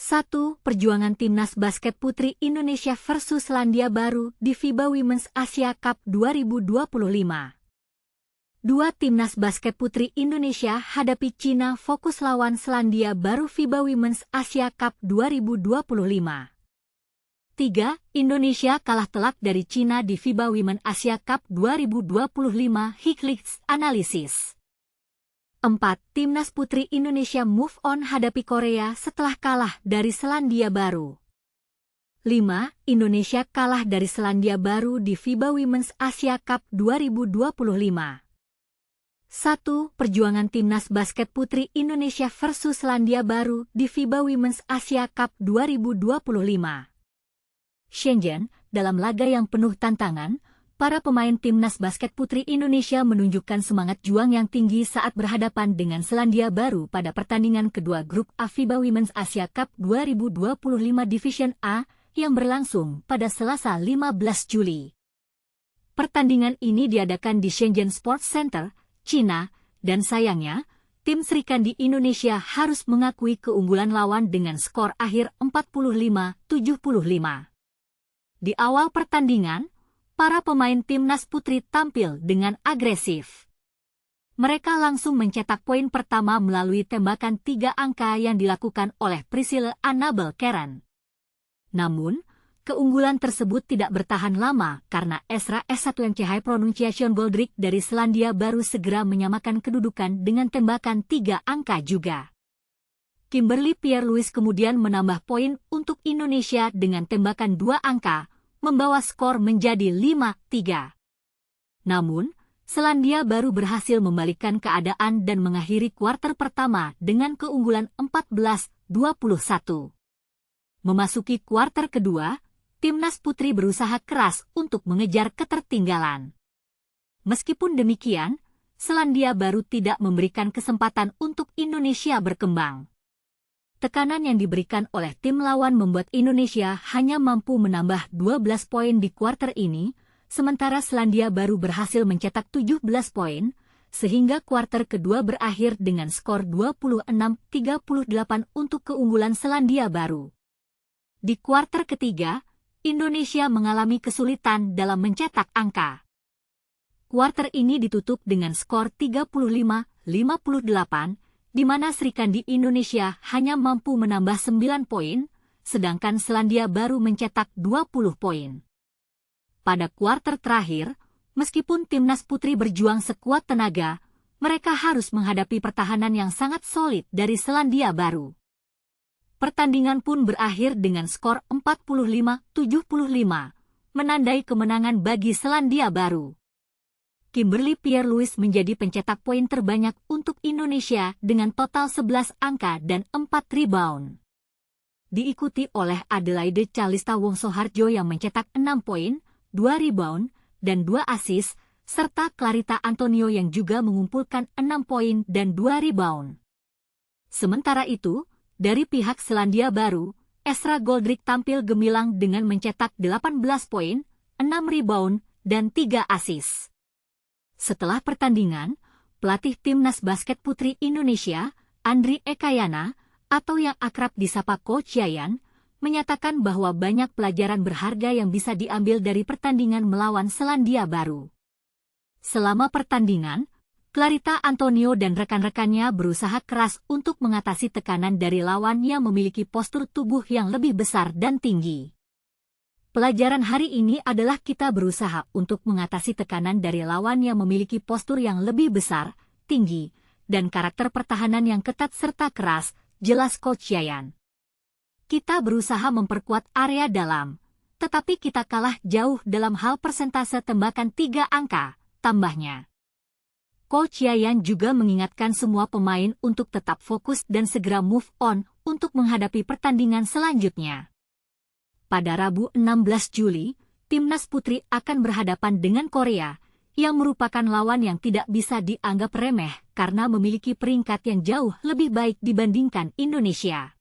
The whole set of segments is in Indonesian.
1. Perjuangan Timnas Basket Putri Indonesia versus Selandia Baru di FIBA Women's Asia Cup 2025. 2. Timnas Basket Putri Indonesia hadapi Cina fokus lawan Selandia Baru FIBA Women's Asia Cup 2025. 3. Indonesia kalah telak dari Cina di FIBA Women's Asia Cup 2025 Highlights Analysis. 4. Timnas Putri Indonesia move on hadapi Korea setelah kalah dari Selandia Baru. 5. Indonesia kalah dari Selandia Baru di FIBA Women's Asia Cup 2025. 1. Perjuangan Timnas Basket Putri Indonesia versus Selandia Baru di FIBA Women's Asia Cup 2025. Shenzhen, dalam laga yang penuh tantangan, para pemain Timnas Basket Putri Indonesia menunjukkan semangat juang yang tinggi saat berhadapan dengan Selandia Baru pada pertandingan kedua grup A FIBA Women's Asia Cup 2025 Division A yang berlangsung pada Selasa 15 Juli. Pertandingan ini diadakan di Shenzhen Sports Center, China, dan sayangnya, tim Srikandi Indonesia harus mengakui keunggulan lawan dengan skor akhir 45-75. Di awal pertandingan, para pemain Timnas Putri tampil dengan agresif. Mereka langsung mencetak poin pertama melalui tembakan 3 angka yang dilakukan oleh Priscilla Annabel Karen. Namun, keunggulan tersebut tidak bertahan lama karena Ezra S1MCH Pronunciation Goldrick dari Selandia Baru segera menyamakan kedudukan dengan tembakan 3 angka juga. Kimberly Pierre-Louis kemudian menambah poin untuk Indonesia dengan tembakan 2 angka, membawa skor menjadi 5-3. Namun, Selandia Baru berhasil membalikkan keadaan dan mengakhiri kuarter pertama dengan keunggulan 14-21. Memasuki kuarter kedua, Timnas Putri berusaha keras untuk mengejar ketertinggalan. Meskipun demikian, Selandia Baru tidak memberikan kesempatan untuk Indonesia berkembang. Tekanan yang diberikan oleh tim lawan membuat Indonesia hanya mampu menambah 12 poin di kuarter ini, sementara Selandia Baru berhasil mencetak 17 poin, sehingga kuarter kedua berakhir dengan skor 26-38 untuk keunggulan Selandia Baru. Di kuarter ketiga, Indonesia mengalami kesulitan dalam mencetak angka. Kuarter ini ditutup dengan skor 35-58, di mana Srikandi Indonesia hanya mampu menambah 9 poin, sedangkan Selandia Baru mencetak 20 poin. Pada kuarter terakhir, meskipun Timnas Putri berjuang sekuat tenaga, mereka harus menghadapi pertahanan yang sangat solid dari Selandia Baru. Pertandingan pun berakhir dengan skor 45-75, menandai kemenangan bagi Selandia Baru. Kimberly Pierre-Louis menjadi pencetak poin terbanyak untuk Indonesia dengan total 11 angka dan 4 rebound. Diikuti oleh Adelaide Calista Wongsoharjo yang mencetak 6 poin, 2 rebound, dan 2 assist, serta Clarita Antonio yang juga mengumpulkan 6 poin dan 2 rebound. Sementara itu, dari pihak Selandia Baru, Ezra Goldrick tampil gemilang dengan mencetak 18 poin, 6 rebound, dan 3 assist. Setelah pertandingan, pelatih Timnas Basket Putri Indonesia, Andri Ekayana, atau yang akrab disapa Coach Yayan, menyatakan bahwa banyak pelajaran berharga yang bisa diambil dari pertandingan melawan Selandia Baru. Selama pertandingan, Clarita Antonio dan rekan-rekannya berusaha keras untuk mengatasi tekanan dari lawan yang memiliki postur tubuh yang lebih besar dan tinggi. Pelajaran hari ini adalah kita berusaha untuk mengatasi tekanan dari lawan yang memiliki postur yang lebih besar, tinggi, dan karakter pertahanan yang ketat serta keras, jelas Coach Yayan. Kita berusaha memperkuat area dalam, tetapi kita kalah jauh dalam hal persentase tembakan 3 angka, tambahnya. Coach Yayan juga mengingatkan semua pemain untuk tetap fokus dan segera move on untuk menghadapi pertandingan selanjutnya. Pada Rabu 16 Juli, Timnas Putri akan berhadapan dengan Korea, yang merupakan lawan yang tidak bisa dianggap remeh karena memiliki peringkat yang jauh lebih baik dibandingkan Indonesia.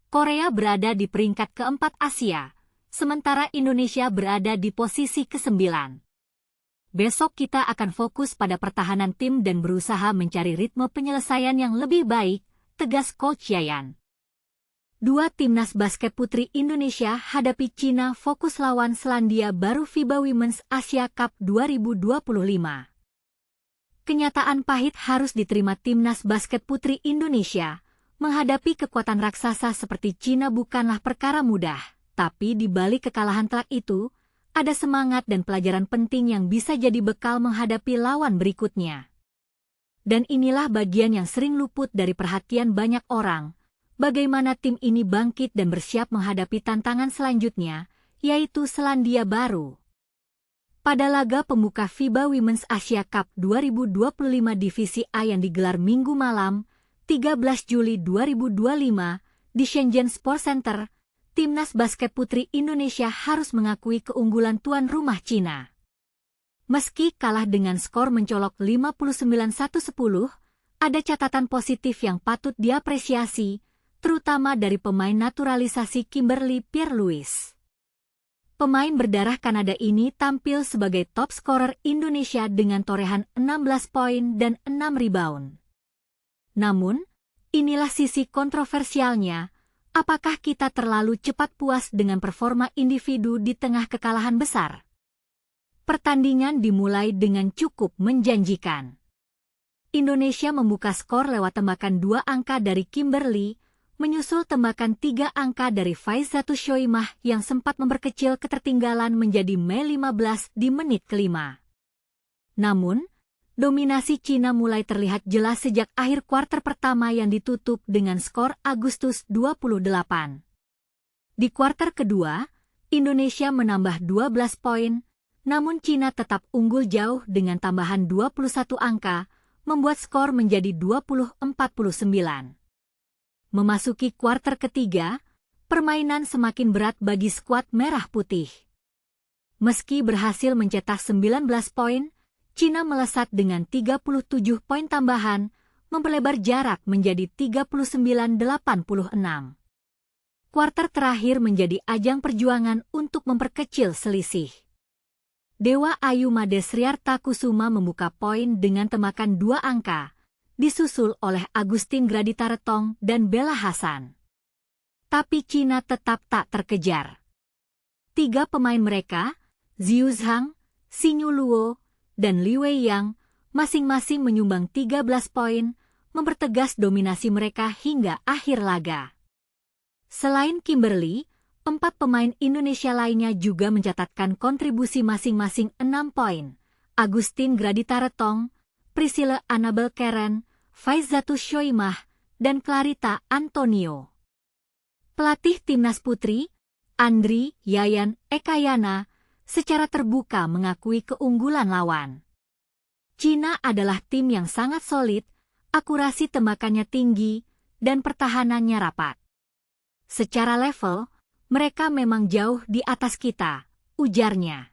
Korea berada di peringkat keempat Asia, sementara Indonesia berada di posisi ke-9. Besok kita akan fokus pada pertahanan tim dan berusaha mencari ritme penyelesaian yang lebih baik, tegas Coach Yayan. Dua timnas basket putri Indonesia hadapi Cina fokus lawan Selandia Baru FIBA Women's Asia Cup 2025. Kenyataan pahit harus diterima timnas basket putri Indonesia. Menghadapi kekuatan raksasa seperti Cina bukanlah perkara mudah, tapi di balik kekalahan telak itu, ada semangat dan pelajaran penting yang bisa jadi bekal menghadapi lawan berikutnya. Dan inilah bagian yang sering luput dari perhatian banyak orang. Bagaimana tim ini bangkit dan bersiap menghadapi tantangan selanjutnya, yaitu Selandia Baru. Pada laga pembuka FIBA Women's Asia Cup 2025 Divisi A yang digelar Minggu malam, 13 Juli 2025, di Shenzhen Sports Center, timnas basket putri Indonesia harus mengakui keunggulan tuan rumah Cina. Meski kalah dengan skor mencolok 59-10, ada catatan positif yang patut diapresiasi, terutama dari pemain naturalisasi Kimberly Pierre-Louis. Pemain berdarah Kanada ini tampil sebagai top scorer Indonesia dengan torehan 16 poin dan 6 rebound. Namun, inilah sisi kontroversialnya, apakah kita terlalu cepat puas dengan performa individu di tengah kekalahan besar? Pertandingan dimulai dengan cukup menjanjikan. Indonesia membuka skor lewat tembakan 2 angka dari Kimberly, menyusul tembakan 3 angka dari Faizatul Syoimah yang sempat memperkecil ketertinggalan menjadi Mei 15 di menit kelima. Namun, dominasi Cina mulai terlihat jelas sejak akhir kuarter pertama yang ditutup dengan skor Agustus 28. Di kuarter kedua, Indonesia menambah 12 poin, namun Cina tetap unggul jauh dengan tambahan 21 angka, membuat skor menjadi 20-49. Memasuki kuarter ketiga, permainan semakin berat bagi skuad merah putih. Meski berhasil mencetak 19 poin, Cina melesat dengan 37 poin tambahan, memperlebar jarak menjadi 39-86. Kuarter terakhir menjadi ajang perjuangan untuk memperkecil selisih. Dewa Ayu Made Sriarta Kusuma membuka poin dengan tembakan 2 angka, disusul oleh Agustin Gradita Retong dan Bella Hasan. Tapi Cina tetap tak terkejar. 3 pemain mereka, Zhu Zhang, Xinyu Luo, dan Li Weiyang, masing-masing menyumbang 13 poin, mempertegas dominasi mereka hingga akhir laga. Selain Kimberly, 4 pemain Indonesia lainnya juga mencatatkan kontribusi masing-masing 6 poin. Agustin Gradita Retong, Priscilla Annabel Keren, Faizatul Syoimah, dan Clarita Antonio. Pelatih timnas putri, Andri Yayan Ekayana, secara terbuka mengakui keunggulan lawan. Cina adalah tim yang sangat solid, akurasi tembakannya tinggi, dan pertahanannya rapat. Secara level, mereka memang jauh di atas kita, ujarnya.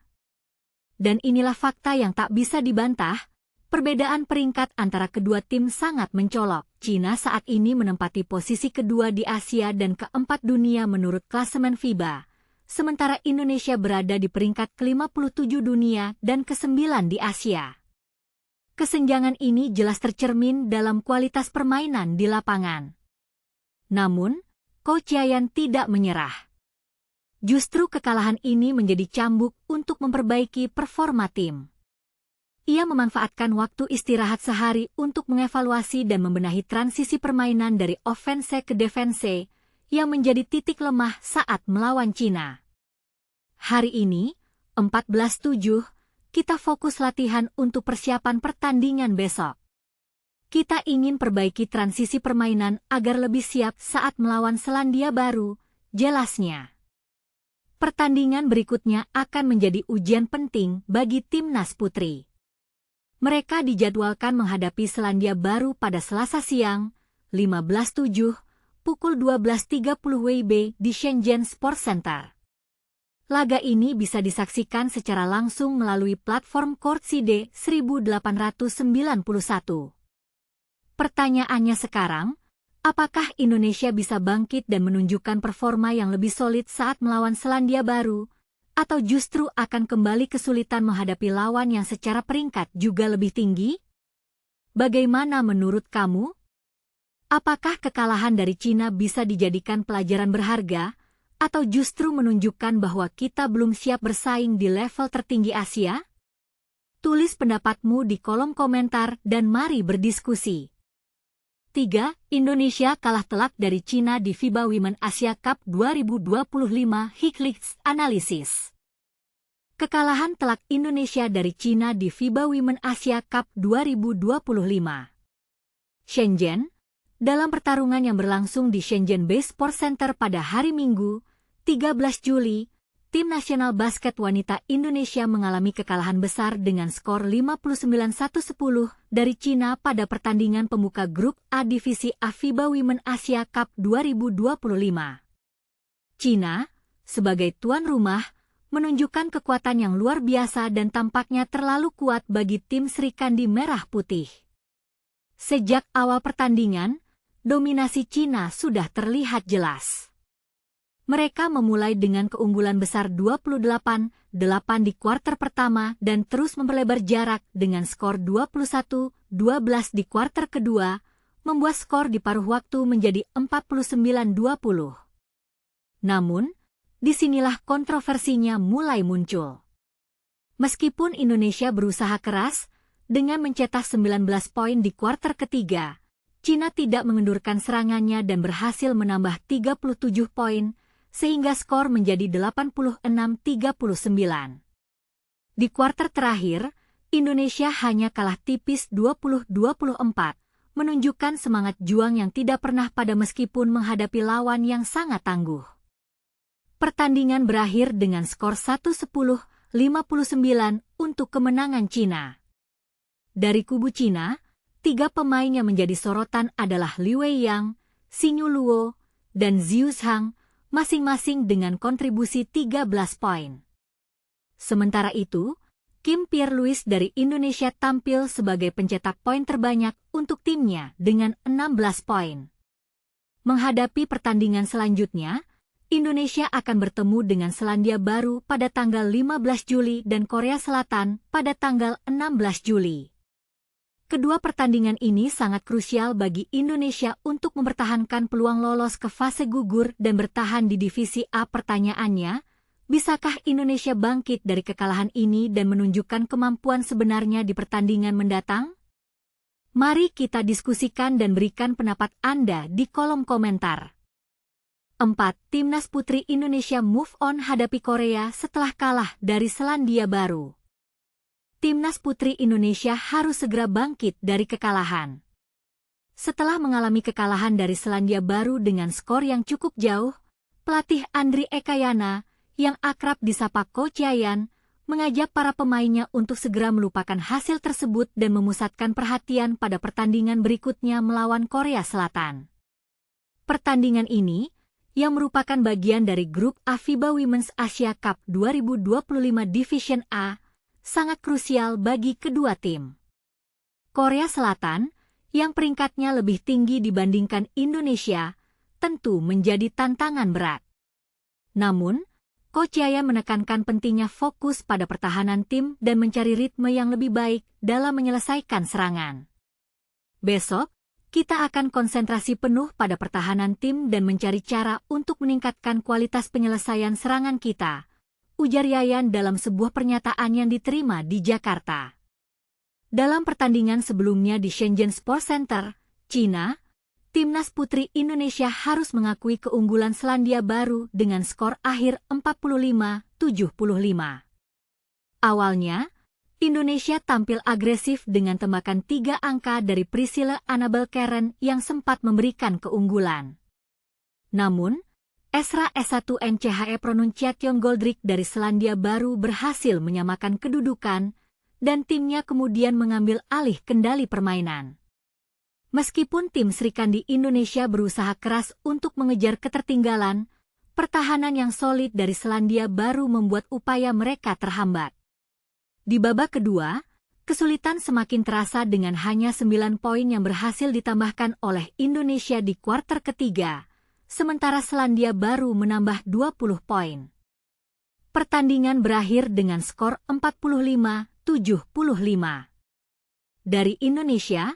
Dan inilah fakta yang tak bisa dibantah. Perbedaan peringkat antara kedua tim sangat mencolok. Cina saat ini menempati posisi kedua di Asia dan keempat dunia menurut klasemen FIBA, sementara Indonesia berada di peringkat ke-57 dunia dan ke-9 di Asia. Kesenjangan ini jelas tercermin dalam kualitas permainan di lapangan. Namun, Coach Yayan tidak menyerah. Justru kekalahan ini menjadi cambuk untuk memperbaiki performa tim. Ia memanfaatkan waktu istirahat sehari untuk mengevaluasi dan membenahi transisi permainan dari offense ke defense yang menjadi titik lemah saat melawan Cina. Hari ini, 14-7, kita fokus latihan untuk persiapan pertandingan besok. Kita ingin perbaiki transisi permainan agar lebih siap saat melawan Selandia Baru, jelasnya. Pertandingan berikutnya akan menjadi ujian penting bagi timnas putri. Mereka dijadwalkan menghadapi Selandia Baru pada Selasa siang, 15-7, pukul 12.30 WIB di Shenzhen Sports Center. Laga ini bisa disaksikan secara langsung melalui platform Courtside 1891. Pertanyaannya sekarang, apakah Indonesia bisa bangkit dan menunjukkan performa yang lebih solid saat melawan Selandia Baru? Atau justru akan kembali kesulitan menghadapi lawan yang secara peringkat juga lebih tinggi? Bagaimana menurut kamu? Apakah kekalahan dari Cina bisa dijadikan pelajaran berharga, atau justru menunjukkan bahwa kita belum siap bersaing di level tertinggi Asia? Tulis pendapatmu di kolom komentar dan mari berdiskusi. 3. Indonesia kalah telak dari Cina di FIBA Women Asia Cup 2025 Highlights Analisis. Kekalahan telak Indonesia dari Cina di FIBA Women Asia Cup 2025. Shenzhen, dalam pertarungan yang berlangsung di Shenzhen Bay Sports Center pada hari Minggu, 13 Juli, tim nasional basket wanita Indonesia mengalami kekalahan besar dengan skor 59-10 dari Cina pada pertandingan pembuka grup A Divisi A FIBA Women Asia Cup 2025. Cina, sebagai tuan rumah, menunjukkan kekuatan yang luar biasa dan tampaknya terlalu kuat bagi tim Sri Kandi Merah Putih. Sejak awal pertandingan, dominasi Cina sudah terlihat jelas. Mereka memulai dengan keunggulan besar 28-8 di kuarter pertama dan terus memperlebar jarak dengan skor 21-12 di kuarter kedua, membuat skor di paruh waktu menjadi 49-20. Namun, disinilah kontroversinya mulai muncul. Meskipun Indonesia berusaha keras, dengan mencetak 19 poin di kuarter ketiga, Cina tidak mengendurkan serangannya dan berhasil menambah 37 poin, sehingga skor menjadi 86-39. Di kuarter terakhir, Indonesia hanya kalah tipis 20-24, menunjukkan semangat juang yang tidak pernah padam meskipun menghadapi lawan yang sangat tangguh. Pertandingan berakhir dengan skor 1-10, 59 untuk kemenangan Cina. Dari kubu Cina, 3 pemain yang menjadi sorotan adalah Li Weiyang, Xinyu Luo, dan Zhu Zhang, masing-masing dengan kontribusi 13 poin. Sementara itu, Kim Pierre-Louis dari Indonesia tampil sebagai pencetak poin terbanyak untuk timnya dengan 16 poin. Menghadapi pertandingan selanjutnya, Indonesia akan bertemu dengan Selandia Baru pada tanggal 15 Juli dan Korea Selatan pada tanggal 16 Juli. Kedua pertandingan ini sangat krusial bagi Indonesia untuk mempertahankan peluang lolos ke fase gugur dan bertahan di divisi A. Pertanyaannya, bisakah Indonesia bangkit dari kekalahan ini dan menunjukkan kemampuan sebenarnya di pertandingan mendatang? Mari kita diskusikan dan berikan pendapat Anda di kolom komentar. 4. Timnas Putri Indonesia move on hadapi Korea setelah kalah dari Selandia Baru. Timnas Putri Indonesia harus segera bangkit dari kekalahan. Setelah mengalami kekalahan dari Selandia Baru dengan skor yang cukup jauh, pelatih Andri Ekayana, yang akrab disapa Coach Yayan, mengajak para pemainnya untuk segera melupakan hasil tersebut dan memusatkan perhatian pada pertandingan berikutnya melawan Korea Selatan. Pertandingan ini, yang merupakan bagian dari grup A FIBA Women's Asia Cup 2025 Division A, sangat krusial bagi kedua tim. Korea Selatan, yang peringkatnya lebih tinggi dibandingkan Indonesia, tentu menjadi tantangan berat. Namun, Coach Yaya menekankan pentingnya fokus pada pertahanan tim dan mencari ritme yang lebih baik dalam menyelesaikan serangan. Besok, kita akan konsentrasi penuh pada pertahanan tim dan mencari cara untuk meningkatkan kualitas penyelesaian serangan kita, ujar Yayan dalam sebuah pernyataan yang diterima di Jakarta. Dalam pertandingan sebelumnya di Shenzhen Sports Center, Cina, Timnas Putri Indonesia harus mengakui keunggulan Selandia Baru dengan skor akhir 45-75. Awalnya, Indonesia tampil agresif dengan tembakan 3 angka dari Priscilla Annabel Karen yang sempat memberikan keunggulan. Namun, Esra S1NCHE Pronunciation Goldrick dari Selandia Baru berhasil menyamakan kedudukan, dan timnya kemudian mengambil alih kendali permainan. Meskipun tim Sri Kandi Indonesia berusaha keras untuk mengejar ketertinggalan, pertahanan yang solid dari Selandia Baru membuat upaya mereka terhambat. Di babak kedua, kesulitan semakin terasa dengan hanya 9 poin yang berhasil ditambahkan oleh Indonesia di kuarter ketiga, sementara Selandia Baru menambah 20 poin. Pertandingan berakhir dengan skor 45-75. Dari Indonesia,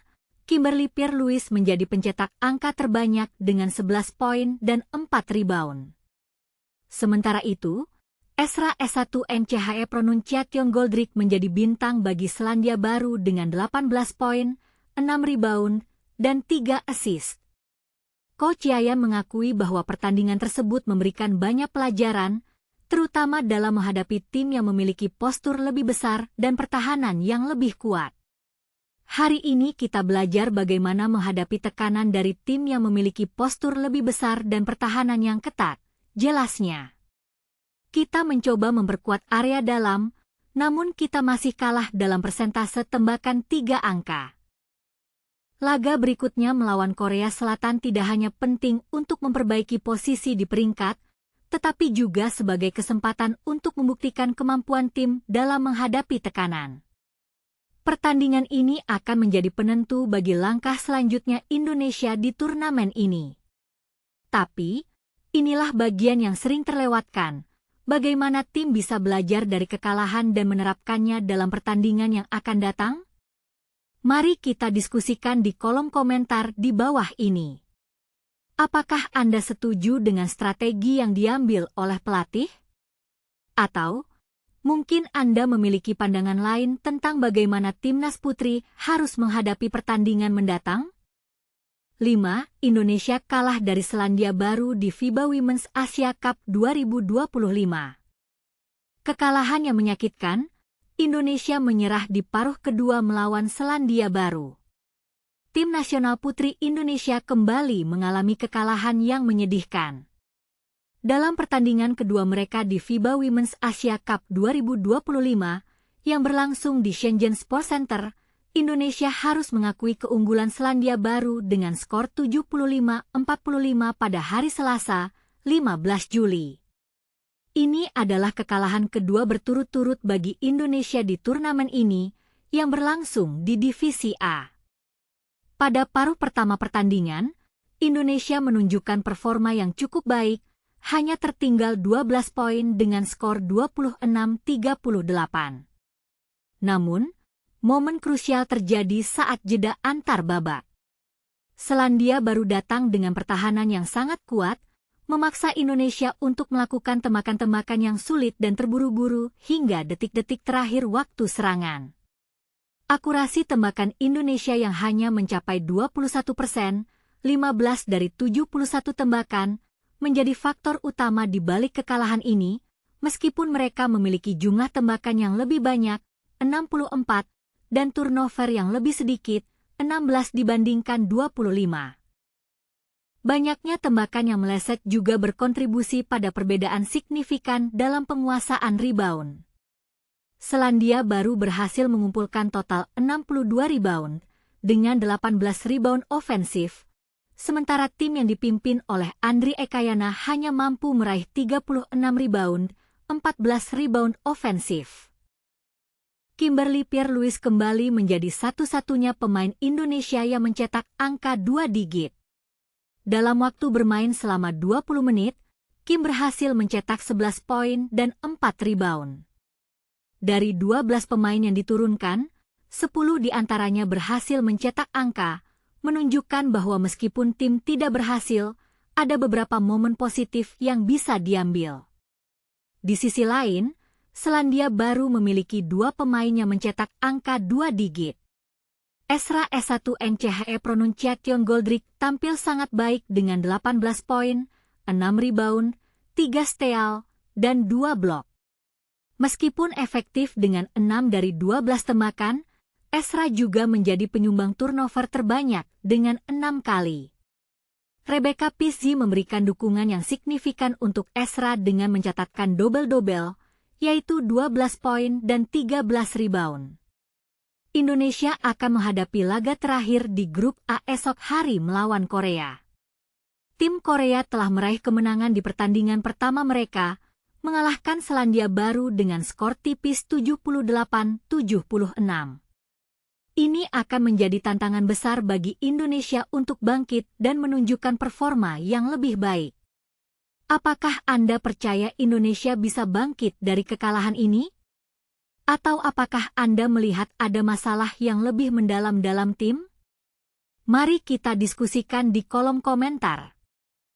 Kimberly-Pierre-Louis menjadi pencetak angka terbanyak dengan 11 poin dan 4 rebound. Sementara itu, Ezra S1NCHE Pronunciation Goldrick menjadi bintang bagi Selandia Baru dengan 18 poin, 6 rebound, dan 3 assist. Coach Yaya mengakui bahwa pertandingan tersebut memberikan banyak pelajaran, terutama dalam menghadapi tim yang memiliki postur lebih besar dan pertahanan yang lebih kuat. Hari ini kita belajar bagaimana menghadapi tekanan dari tim yang memiliki postur lebih besar dan pertahanan yang ketat, jelasnya. Kita mencoba memperkuat area dalam, namun kita masih kalah dalam persentase tembakan 3 angka. Laga berikutnya melawan Korea Selatan tidak hanya penting untuk memperbaiki posisi di peringkat, tetapi juga sebagai kesempatan untuk membuktikan kemampuan tim dalam menghadapi tekanan. Pertandingan ini akan menjadi penentu bagi langkah selanjutnya Indonesia di turnamen ini. Tapi, inilah bagian yang sering terlewatkan, bagaimana tim bisa belajar dari kekalahan dan menerapkannya dalam pertandingan yang akan datang? Mari kita diskusikan di kolom komentar di bawah ini. Apakah Anda setuju dengan strategi yang diambil oleh pelatih? Atau, mungkin Anda memiliki pandangan lain tentang bagaimana timnas putri harus menghadapi pertandingan mendatang? 5. Indonesia kalah dari Selandia Baru di FIBA Women's Asia Cup 2025. Kekalahan yang menyakitkan, Indonesia menyerah di paruh kedua melawan Selandia Baru. Tim nasional putri Indonesia kembali mengalami kekalahan yang menyedihkan. Dalam pertandingan kedua mereka di FIBA Women's Asia Cup 2025 yang berlangsung di Shenzhen Sports Center, Indonesia harus mengakui keunggulan Selandia Baru dengan skor 75-45 pada hari Selasa, 15 Juli. Ini adalah kekalahan kedua berturut-turut bagi Indonesia di turnamen ini yang berlangsung di Divisi A. Pada paruh pertama pertandingan, Indonesia menunjukkan performa yang cukup baik, hanya tertinggal 12 poin dengan skor 26-38. Namun, momen krusial terjadi saat jeda antar babak. Selandia Baru datang dengan pertahanan yang sangat kuat, memaksa Indonesia untuk melakukan tembakan-tembakan yang sulit dan terburu-buru hingga detik-detik terakhir waktu serangan. Akurasi tembakan Indonesia yang hanya mencapai 21%, 15 dari 71 tembakan, menjadi faktor utama di balik kekalahan ini, meskipun mereka memiliki jumlah tembakan yang lebih banyak, 64, dan turnover yang lebih sedikit, 16 dibandingkan 25. Banyaknya tembakan yang meleset juga berkontribusi pada perbedaan signifikan dalam penguasaan rebound. Selandia Baru berhasil mengumpulkan total 62 rebound, dengan 18 rebound ofensif, sementara tim yang dipimpin oleh Andri Ekayana hanya mampu meraih 36 rebound, 14 rebound ofensif. Kimberly-Pierre-Louis kembali menjadi satu-satunya pemain Indonesia yang mencetak angka 2 digit. Dalam waktu bermain selama 20 menit, Kim berhasil mencetak 11 poin dan 4 rebound. Dari 12 pemain yang diturunkan, 10 diantaranya berhasil mencetak angka, menunjukkan bahwa meskipun tim tidak berhasil, ada beberapa momen positif yang bisa diambil. Di sisi lain, Selandia Baru memiliki 2 pemain yang mencetak angka 2 digit. Ezra S1NCHE Pronunciation Goldrick tampil sangat baik dengan 18 poin, 6 rebound, 3 steal, dan 2 blok. Meskipun efektif dengan 6 dari 12 tembakan, Ezra juga menjadi penyumbang turnover terbanyak dengan 6 kali. Rebecca Pizzi memberikan dukungan yang signifikan untuk Ezra dengan mencatatkan double-double, yaitu 12 poin dan 13 rebound. Indonesia akan menghadapi laga terakhir di grup A esok hari melawan Korea. Tim Korea telah meraih kemenangan di pertandingan pertama mereka, mengalahkan Selandia Baru dengan skor tipis 78-76. Ini akan menjadi tantangan besar bagi Indonesia untuk bangkit dan menunjukkan performa yang lebih baik. Apakah Anda percaya Indonesia bisa bangkit dari kekalahan ini? Atau apakah Anda melihat ada masalah yang lebih mendalam dalam tim? Mari kita diskusikan di kolom komentar.